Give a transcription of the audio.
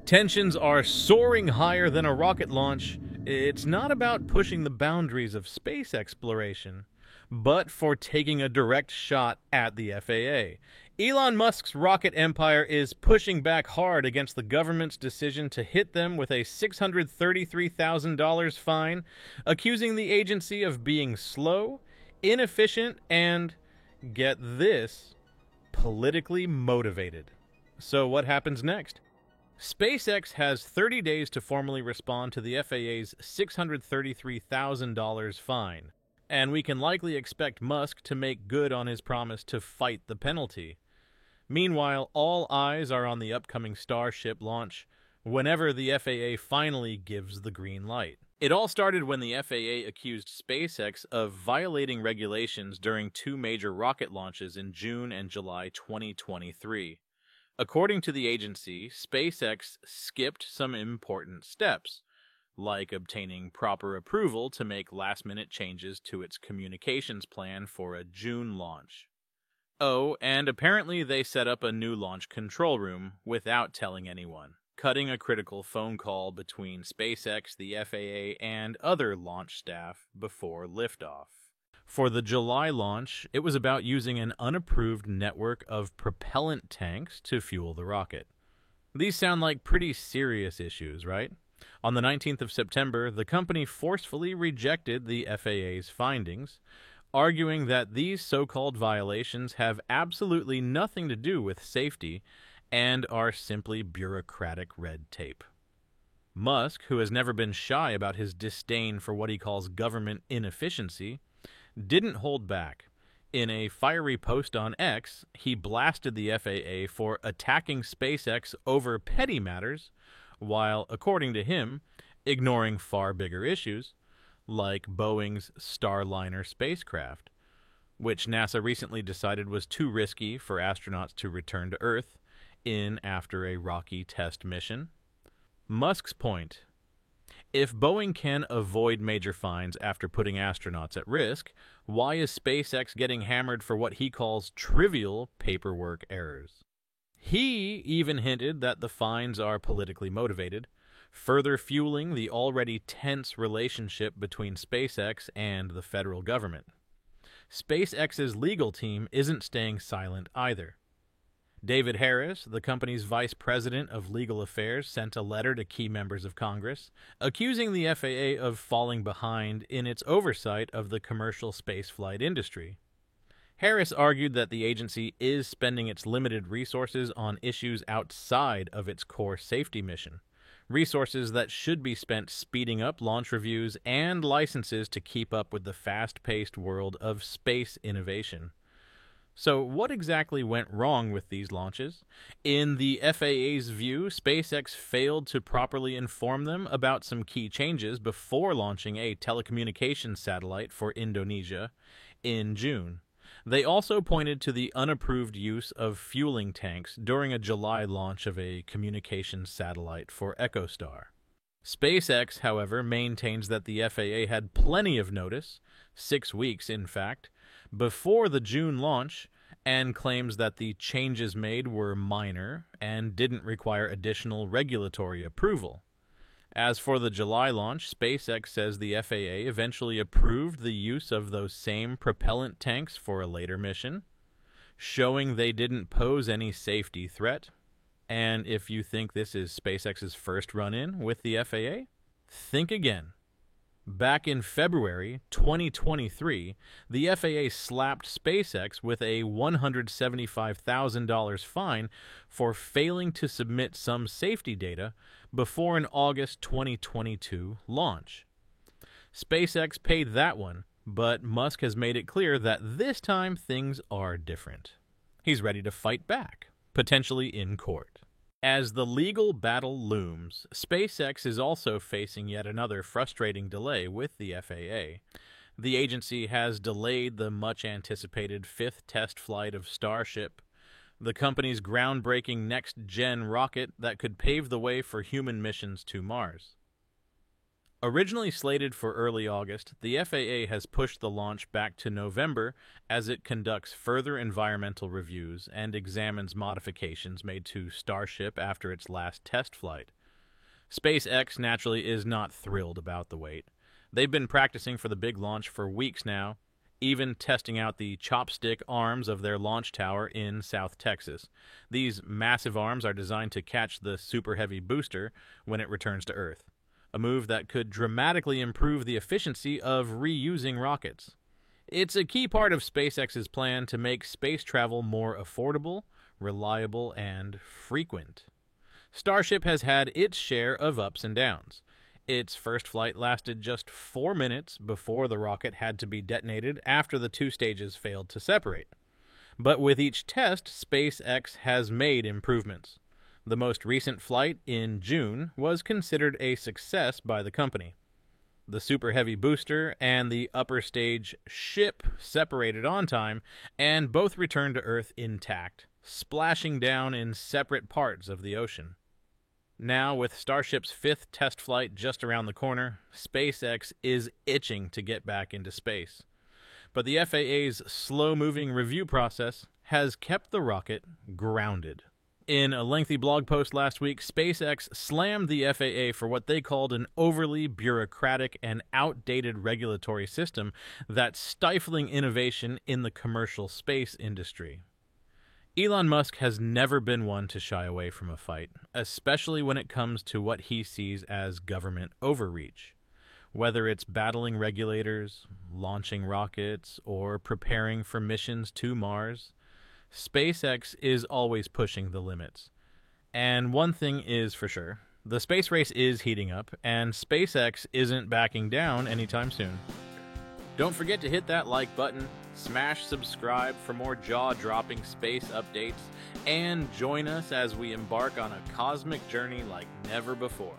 Tensions are soaring higher than a rocket launch. It's not about pushing the boundaries of space exploration, but for taking a direct shot at the FAA. Elon Musk's rocket empire is pushing back hard against the government's decision to hit them with a $633,000 fine, accusing the agency of being slow, inefficient, and, get this, politically motivated. So what happens next? SpaceX has 30 days to formally respond to the FAA's $633,000 fine, and we can likely expect Musk to make good on his promise to fight the penalty. Meanwhile, all eyes are on the upcoming Starship launch whenever the FAA finally gives the green light. It all started when the FAA accused SpaceX of violating regulations during two major rocket launches in June and July 2023. According to the agency, SpaceX skipped some important steps, like obtaining proper approval to make last-minute changes to its communications plan for a June launch. Oh, and apparently they set up a new launch control room without telling anyone, cutting a critical phone call between SpaceX, the FAA, and other launch staff before liftoff. For the July launch, it was about using an unapproved network of propellant tanks to fuel the rocket. These sound like pretty serious issues, right? On the 19th of September, the company forcefully rejected the FAA's findings, arguing that these so-called violations have absolutely nothing to do with safety and are simply bureaucratic red tape. Musk, who has never been shy about his disdain for what he calls government inefficiency, didn't hold back. In a fiery post on X, he blasted the FAA for attacking SpaceX over petty matters, while, according to him, ignoring far bigger issues, like Boeing's Starliner spacecraft, which NASA recently decided was too risky for astronauts to return to Earth in after a rocky test mission. Musk's point: if Boeing can avoid major fines after putting astronauts at risk, why is SpaceX getting hammered for what he calls trivial paperwork errors? He even hinted that the fines are politically motivated, further fueling the already tense relationship between SpaceX and the federal government. SpaceX's legal team isn't staying silent either. David Harris, the company's vice president of legal affairs, sent a letter to key members of Congress, accusing the FAA of falling behind in its oversight of the commercial spaceflight industry. Harris argued that the agency is spending its limited resources on issues outside of its core safety mission, resources that should be spent speeding up launch reviews and licenses to keep up with the fast-paced world of space innovation. So what exactly went wrong with these launches? In the FAA's view, SpaceX failed to properly inform them about some key changes before launching a telecommunications satellite for Indonesia in June. They also pointed to the unapproved use of fueling tanks during a July launch of a communications satellite for EchoStar. SpaceX, however, maintains that the FAA had plenty of notice, 6 weeks in fact, before the June launch, and claims that the changes made were minor and didn't require additional regulatory approval. As for the July launch, SpaceX says the FAA eventually approved the use of those same propellant tanks for a later mission, showing they didn't pose any safety threat. And if you think this is SpaceX's first run-in with the FAA, think again. Back in February 2023, the FAA slapped SpaceX with a $175,000 fine for failing to submit some safety data before an August 2022 launch. SpaceX paid that one, but Musk has made it clear that this time things are different. He's ready to fight back, potentially in court. As the legal battle looms, SpaceX is also facing yet another frustrating delay with the FAA. The agency has delayed the much-anticipated fifth test flight of Starship, the company's groundbreaking next-gen rocket that could pave the way for human missions to Mars. Originally slated for early August, the FAA has pushed the launch back to November as it conducts further environmental reviews and examines modifications made to Starship after its last test flight. SpaceX naturally is not thrilled about the wait. They've been practicing for the big launch for weeks now, even testing out the chopstick arms of their launch tower in South Texas. These massive arms are designed to catch the Super Heavy booster when it returns to Earth, a move that could dramatically improve the efficiency of reusing rockets. It's a key part of SpaceX's plan to make space travel more affordable, reliable, and frequent. Starship has had its share of ups and downs. Its first flight lasted just 4 minutes before the rocket had to be detonated after the two stages failed to separate. But with each test, SpaceX has made improvements. The most recent flight in June was considered a success by the company. The Super Heavy booster and the upper stage ship separated on time, and both returned to Earth intact, splashing down in separate parts of the ocean. Now, with Starship's 5th test flight just around the corner, SpaceX is itching to get back into space. But the FAA's slow-moving review process has kept the rocket grounded. In a lengthy blog post last week, SpaceX slammed the FAA for what they called an overly bureaucratic and outdated regulatory system that's stifling innovation in the commercial space industry. Elon Musk has never been one to shy away from a fight, especially when it comes to what he sees as government overreach. Whether it's battling regulators, launching rockets, or preparing for missions to Mars, SpaceX is always pushing the limits. And one thing is for sure, the space race is heating up, and SpaceX isn't backing down anytime soon. Don't forget to hit that like button, smash subscribe for more jaw-dropping space updates, and join us as we embark on a cosmic journey like never before.